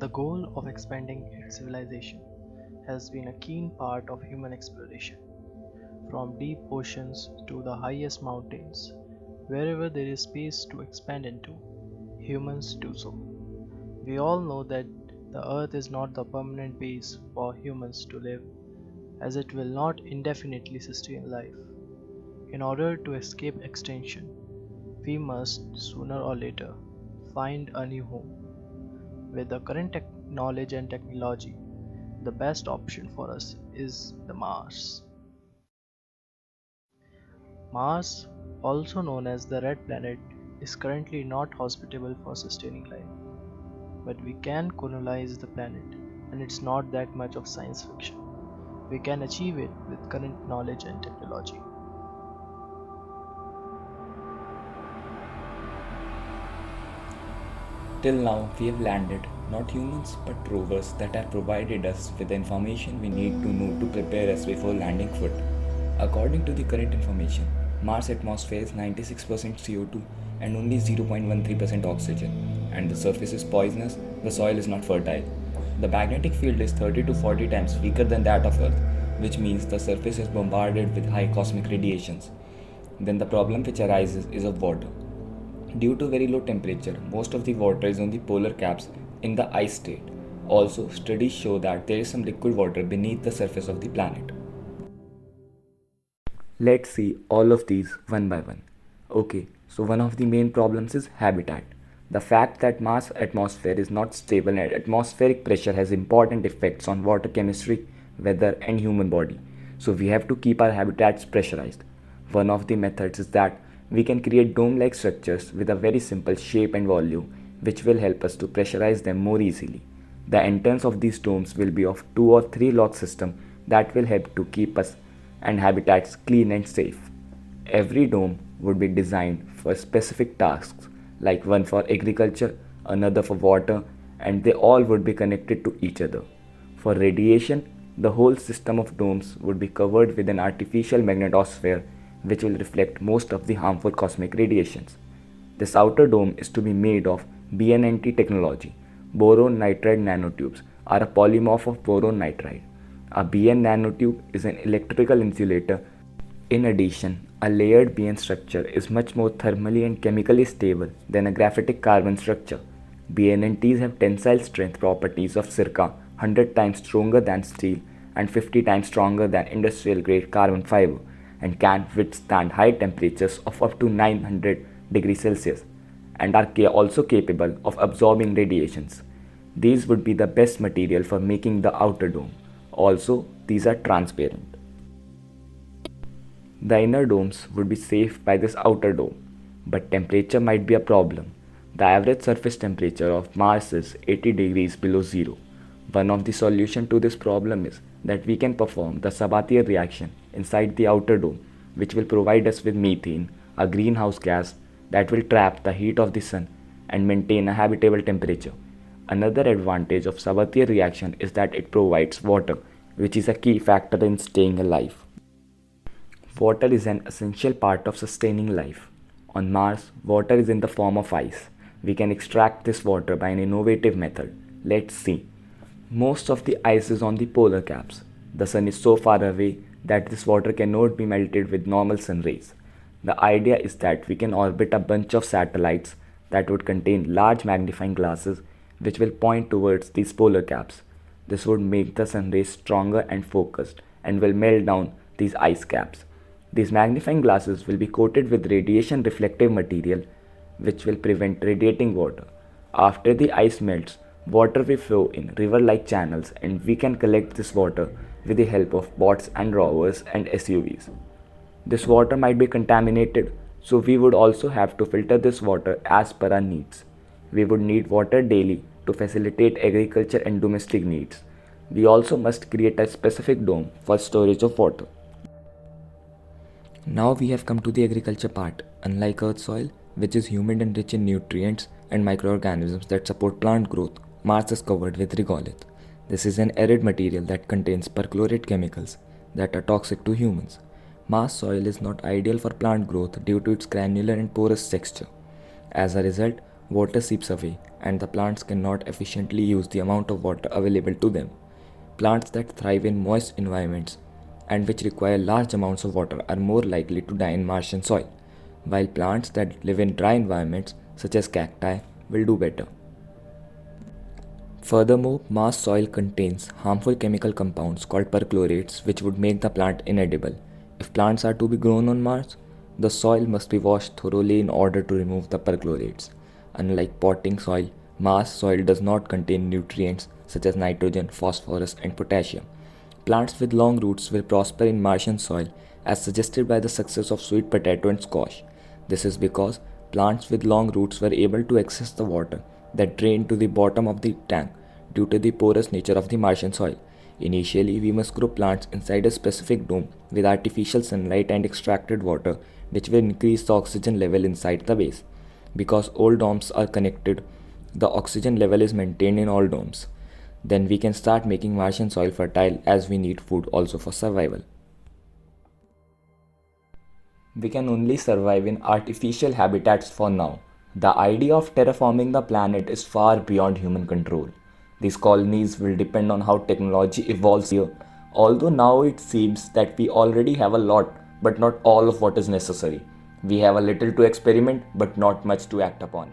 The goal of expanding its civilization has been a keen part of human exploration. From deep oceans to the highest mountains, wherever there is space to expand into, humans do so. We all know that the earth is not the permanent base for humans to live, as it will not indefinitely sustain life. In order to escape extinction, we must, sooner or later, find a new home. With the current knowledge and technology, the best option for us is the Mars. Mars, also known as the Red Planet, is currently not hospitable for sustaining life, but we can colonize the planet, and it's not that much of science fiction. We can achieve it with current knowledge and technology. Till now, we have landed, not humans, but rovers that have provided us with the information we need to know to prepare us before landing foot. According to the current information, Mars' atmosphere is 96% CO2 and only 0.13% oxygen, and the surface is poisonous, the soil is not fertile. The magnetic field is 30 to 40 times weaker than that of Earth, which means the surface is bombarded with high cosmic radiations. Then the problem which arises is of water. Due to very low temperature, most of the water is on the polar caps in the ice state. Also, studies show that there is some liquid water beneath the surface of the planet. Let's see all of these one by one. Okay, so one of the main problems is habitat. The fact that Mars' atmosphere is not stable and atmospheric pressure has important effects on water chemistry, weather, and human body. So we have to keep our habitats pressurized. One of the methods is that we can create dome-like structures with a very simple shape and volume, which will help us to pressurize them more easily. The entrance of these domes will be of 2 or 3 lock system that will help to keep us and habitats clean and safe. Every dome would be designed for specific tasks, like one for agriculture, another for water, and they all would be connected to each other. For radiation, the whole system of domes would be covered with an artificial magnetosphere which will reflect most of the harmful cosmic radiations. This outer dome is to be made of BNNT technology. Boron nitride nanotubes are a polymorph of boron nitride. A BN nanotube is an electrical insulator. In addition, a layered BN structure is much more thermally and chemically stable than a graphitic carbon structure. BNNTs have tensile strength properties of circa 100 times stronger than steel and 50 times stronger than industrial grade carbon fiber and can withstand high temperatures of up to 900 degrees Celsius and are also capable of absorbing radiations. These would be the best material for making the outer dome. Also, these are transparent. The inner domes would be safe by this outer dome, but temperature might be a problem. The average surface temperature of Mars is 80 degrees below zero. One of the solutions to this problem is that we can perform the Sabatier reaction inside the outer dome, which will provide us with methane, a greenhouse gas that will trap the heat of the sun and maintain a habitable temperature. Another advantage of Sabatier reaction is that it provides water, which is a key factor in staying alive. Water is an essential part of sustaining life. On Mars, water is in the form of ice. We can extract this water by an innovative method. Let's see. Most of the ice is on the polar caps. The sun is so far away that this water cannot be melted with normal sun rays. The idea is that we can orbit a bunch of satellites that would contain large magnifying glasses which will point towards these polar caps. This would make the sun rays stronger and focused and will melt down these ice caps. These magnifying glasses will be coated with radiation reflective material which will prevent radiating water. After the ice melts, water will flow in river-like channels and we can collect this water with the help of boats and rovers and SUVs. This water might be contaminated, so we would also have to filter this water as per our needs. We would need water daily to facilitate agriculture and domestic needs. We also must create a specific dome for storage of water. Now we have come to the agriculture part. Unlike Earth soil, which is humid and rich in nutrients and microorganisms that support plant growth, Mars is covered with regolith. This is an arid material that contains perchlorate chemicals that are toxic to humans. Mars soil is not ideal for plant growth due to its granular and porous texture. As a result, water seeps away and the plants cannot efficiently use the amount of water available to them. Plants that thrive in moist environments and which require large amounts of water are more likely to die in Martian soil, while plants that live in dry environments, such as cacti, will do better. Furthermore, Mars soil contains harmful chemical compounds called perchlorates which would make the plant inedible. If plants are to be grown on Mars, the soil must be washed thoroughly in order to remove the perchlorates. Unlike potting soil, Mars soil does not contain nutrients such as nitrogen, phosphorus, and potassium. Plants with long roots will prosper in Martian soil as suggested by the success of sweet potato and squash. This is because plants with long roots were able to access the water that drained to the bottom of the tank due to the porous nature of the Martian soil. Initially, we must grow plants inside a specific dome with artificial sunlight and extracted water, which will increase the oxygen level inside the base. Because all domes are connected, the oxygen level is maintained in all domes. Then we can start making Martian soil fertile as we need food also for survival. We can only survive in artificial habitats for now. The idea of terraforming the planet is far beyond human control. These colonies will depend on how technology evolves here, although now it seems that we already have a lot, but not all of what is necessary. We have a little to experiment, but not much to act upon.